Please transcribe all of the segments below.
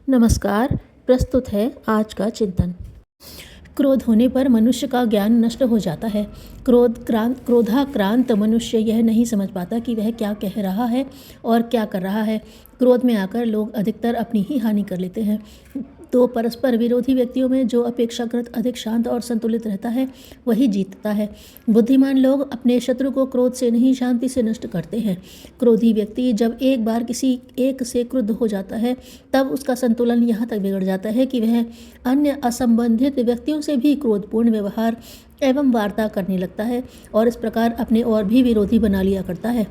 नमस्कार। प्रस्तुत है आज का चिंतन। क्रोध होने पर मनुष्य का ज्ञान नष्ट हो जाता है। क्रोधाक्रांत मनुष्य यह नहीं समझ पाता कि वह क्या कह रहा है और क्या कर रहा है। क्रोध में आकर लोग अधिकतर अपनी ही हानि कर लेते हैं। दो परस्पर विरोधी व्यक्तियों में जो अपेक्षाकृत अधिक शांत और संतुलित रहता है वही जीतता है। बुद्धिमान लोग अपने शत्रु को क्रोध से नहीं शांति से नष्ट करते हैं। क्रोधी व्यक्ति जब एक बार किसी एक से क्रुद्ध हो जाता है तब उसका संतुलन यहाँ तक बिगड़ जाता है कि वह अन्य असंबंधित व्यक्तियों से भी क्रोधपूर्ण व्यवहार एवं वार्ता करने लगता है और इस प्रकार अपने और भी विरोधी बना लिया करता है।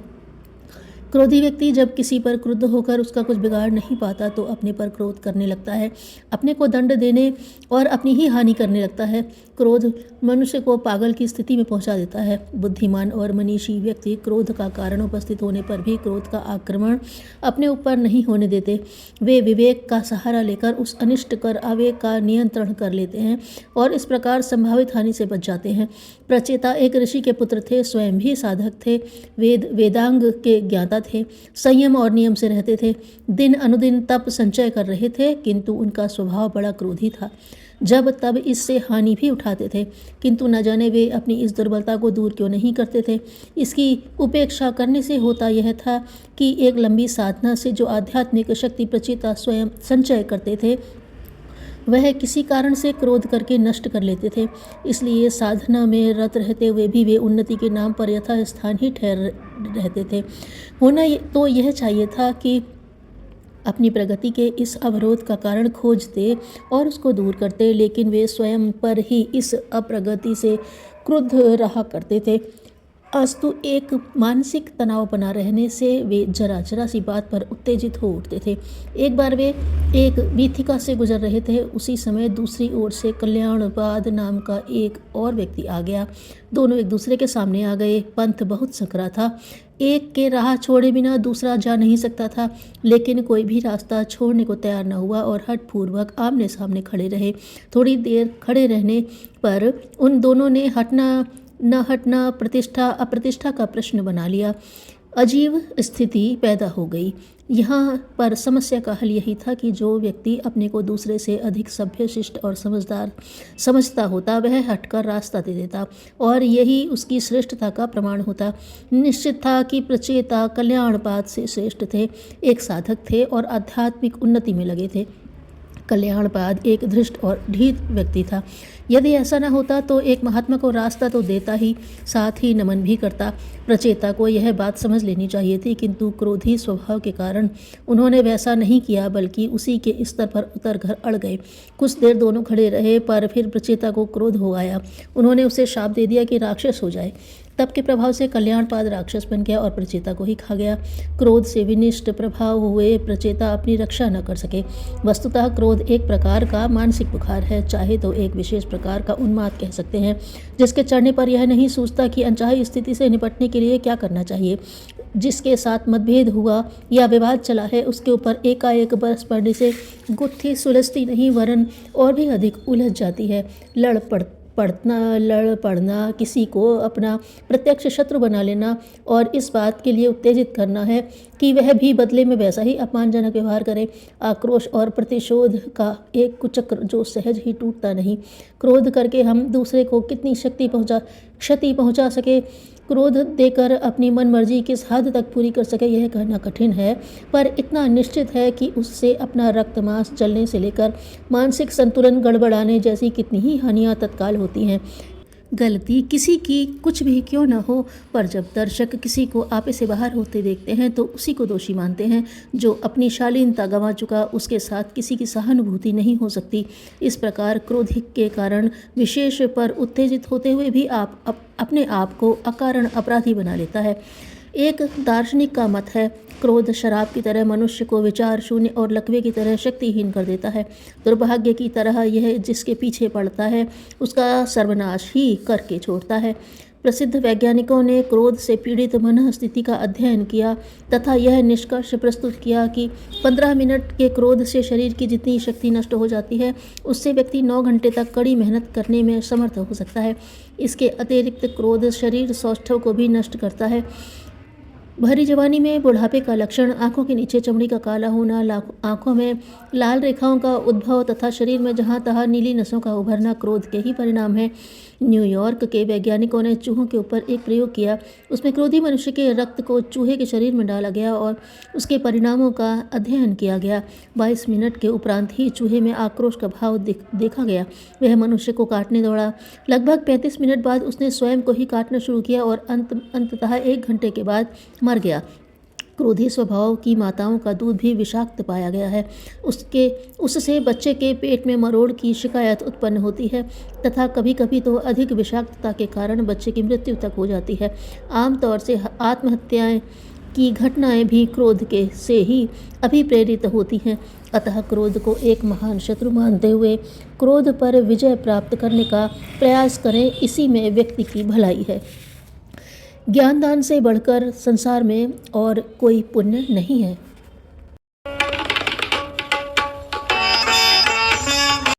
क्रोधी व्यक्ति जब किसी पर क्रुद्ध होकर उसका कुछ बिगाड़ नहीं पाता तो अपने पर क्रोध करने लगता है, अपने को दंड देने और अपनी ही हानि करने लगता है। क्रोध मनुष्य को पागल की स्थिति में पहुंचा देता है। बुद्धिमान और मनीषी व्यक्ति क्रोध का कारण उपस्थित होने पर भी क्रोध का आक्रमण अपने ऊपर नहीं होने देते। वे विवेक का सहारा लेकर उस अनिष्ट कर आवेग का नियंत्रण कर लेते हैं और इस प्रकार संभावित हानि से बच जाते हैं। प्रचेता एक ऋषि के पुत्र थे, स्वयं भी साधक थे, वेदांग के ज्ञाता थे, संयम और नियम से रहते थे, दिन अनुदिन तप संचय कर रहे थे, किंतु उनका स्वभाव बड़ा क्रोधी था। जब तब इससे हानि भी उठाते थे, किंतु न जाने वे अपनी इस दुर्बलता को दूर क्यों नहीं करते थे। इसकी उपेक्षा करने से होता यह था कि एक लंबी साधना से जो आध्यात्मिक शक्ति प्रचेता स्वयं संचय करते थे वह किसी कारण से क्रोध करके नष्ट कर लेते थे। इसलिए साधना में रत रहते हुए भी वे उन्नति के नाम पर यथास्थान ही ठहर रहते थे। होना तो यह चाहिए था कि अपनी प्रगति के इस अवरोध का कारण खोजते और उसको दूर करते, लेकिन वे स्वयं पर ही इस अप्रगति से क्रुद्ध रहा करते थे। अस्तु एक मानसिक तनाव बना रहने से वे जरा सी बात पर उत्तेजित हो उठते थे। एक बार वे एक वीथिका से गुजर रहे थे, उसी समय दूसरी ओर से कल्याणपाद नाम का एक और व्यक्ति आ गया। दोनों एक दूसरे के सामने आ गए। पंथ बहुत सकरा था, एक के राह छोड़े बिना दूसरा जा नहीं सकता था, लेकिन कोई भी रास्ता छोड़ने को तैयार न हुआ और हठपूर्वक आमने सामने खड़े रहे। थोड़ी देर खड़े रहने पर उन दोनों ने न हटना प्रतिष्ठा अप्रतिष्ठा का प्रश्न बना लिया। अजीब स्थिति पैदा हो गई। यहाँ पर समस्या का हल यही था कि जो व्यक्ति अपने को दूसरे से अधिक सभ्य, शिष्ट और समझदार समझता होता वह हटकर रास्ता दे देता और यही उसकी श्रेष्ठता का प्रमाण होता। निश्चित था कि प्रचेता कल्याणपाद से श्रेष्ठ थे, एक साधक थे और आध्यात्मिक उन्नति में लगे थे। कल्याणपाद एक धृष्ट और ढीठ व्यक्ति था। यदि ऐसा न होता तो एक महात्मा को रास्ता तो देता ही, साथ ही नमन भी करता। प्रचेता को यह बात समझ लेनी चाहिए थी, किंतु क्रोधी स्वभाव के कारण उन्होंने वैसा नहीं किया, बल्कि उसी के स्तर पर उतर कर अड़ गए। कुछ देर दोनों खड़े रहे, पर फिर प्रचेता को क्रोध हो आया। उन्होंने उसे शाप दे दिया कि राक्षस हो जाए। तप के प्रभाव से कल्याणपाद राक्षस बन गया और प्रचेता को ही खा गया। क्रोध से विनिष्ट प्रभाव हुए प्रचेता अपनी रक्षा न कर सके। वस्तुतः क्रोध एक प्रकार का मानसिक बुखार है, चाहे तो एक विशेष प्रकार का उन्माद कह सकते हैं, जिसके चढ़ने पर यह नहीं सोचता कि अनचाही स्थिति से निपटने के लिए क्या करना चाहिए। जिसके साथ मतभेद हुआ या विवाद चला है उसके ऊपर एकाएक बरस पड़ने से गुत्थी सुलझती नहीं, वरन और भी अधिक उलझ जाती है। लड़ पड़ना, किसी को अपना प्रत्यक्ष शत्रु बना लेना और इस बात के लिए उत्तेजित करना है कि वह भी बदले में वैसा ही अपमानजनक व्यवहार करे। आक्रोश और प्रतिशोध का एक कुचक्र जो सहज ही टूटता नहीं। क्रोध करके हम दूसरे को कितनी क्षति पहुंचा सके, क्रोध देकर अपनी मनमर्जी किस हद तक पूरी कर सके, यह कहना कठिन है, पर इतना निश्चित है कि उससे अपना रक्त मांस जलने से लेकर मानसिक संतुलन गड़बड़ाने जैसी कितनी ही हानियां तत्काल होती हैं। गलती किसी की कुछ भी क्यों न हो, पर जब दर्शक किसी को आपे से बाहर होते देखते हैं तो उसी को दोषी मानते हैं। जो अपनी शालीनता गंवा चुका उसके साथ किसी की सहानुभूति नहीं हो सकती। इस प्रकार क्रोध के कारण विशेष पर उत्तेजित होते हुए भी अपने आप को अकारण अपराधी बना लेता है। एक दार्शनिक का मत है, क्रोध शराब की तरह मनुष्य को विचार शून्य और लकवे की तरह शक्तिहीन कर देता है। दुर्भाग्य की तरह यह जिसके पीछे पड़ता है उसका सर्वनाश ही करके छोड़ता है। प्रसिद्ध वैज्ञानिकों ने क्रोध से पीड़ित मन स्थिति का अध्ययन किया तथा यह निष्कर्ष प्रस्तुत किया कि 15 मिनट के क्रोध से शरीर की जितनी शक्ति नष्ट हो जाती है उससे व्यक्ति 9 घंटे तक कड़ी मेहनत करने में समर्थ हो सकता है। इसके अतिरिक्त क्रोध शरीर सौष्ठव को भी नष्ट करता है। भरी जवानी में बुढ़ापे का लक्षण आंखों के नीचे चमड़ी का काला होना, आंखों में लाल रेखाओं का उद्भव तथा शरीर में जहां तहां नीली नसों का उभरना क्रोध के ही परिणाम है। न्यूयॉर्क के वैज्ञानिकों ने चूहों के ऊपर एक प्रयोग किया। उसमें क्रोधी मनुष्य के रक्त को चूहे के शरीर में डाला गया और उसके परिणामों का अध्ययन किया गया। 22 मिनट के उपरांत ही चूहे में आक्रोश का भाव देखा गया। वह मनुष्य को काटने दौड़ा। लगभग 35 मिनट बाद उसने स्वयं को ही काटना शुरू किया और अंततः 1 घंटे के बाद मर गया। क्रोधी स्वभाव की माताओं का दूध भी विषाक्त पाया गया है। उससे बच्चे के पेट में मरोड़ की शिकायत उत्पन्न होती है तथा कभी कभी तो अधिक विषाक्तता के कारण बच्चे की मृत्यु तक हो जाती है। आमतौर से आत्महत्याएं की घटनाएं भी क्रोध के से ही अभिप्रेरित होती हैं। अतः क्रोध को एक महान शत्रु मानते हुए क्रोध पर विजय प्राप्त करने का प्रयास करें, इसी में व्यक्ति की भलाई है। ज्ञानदान से बढ़कर संसार में और कोई पुण्य नहीं है।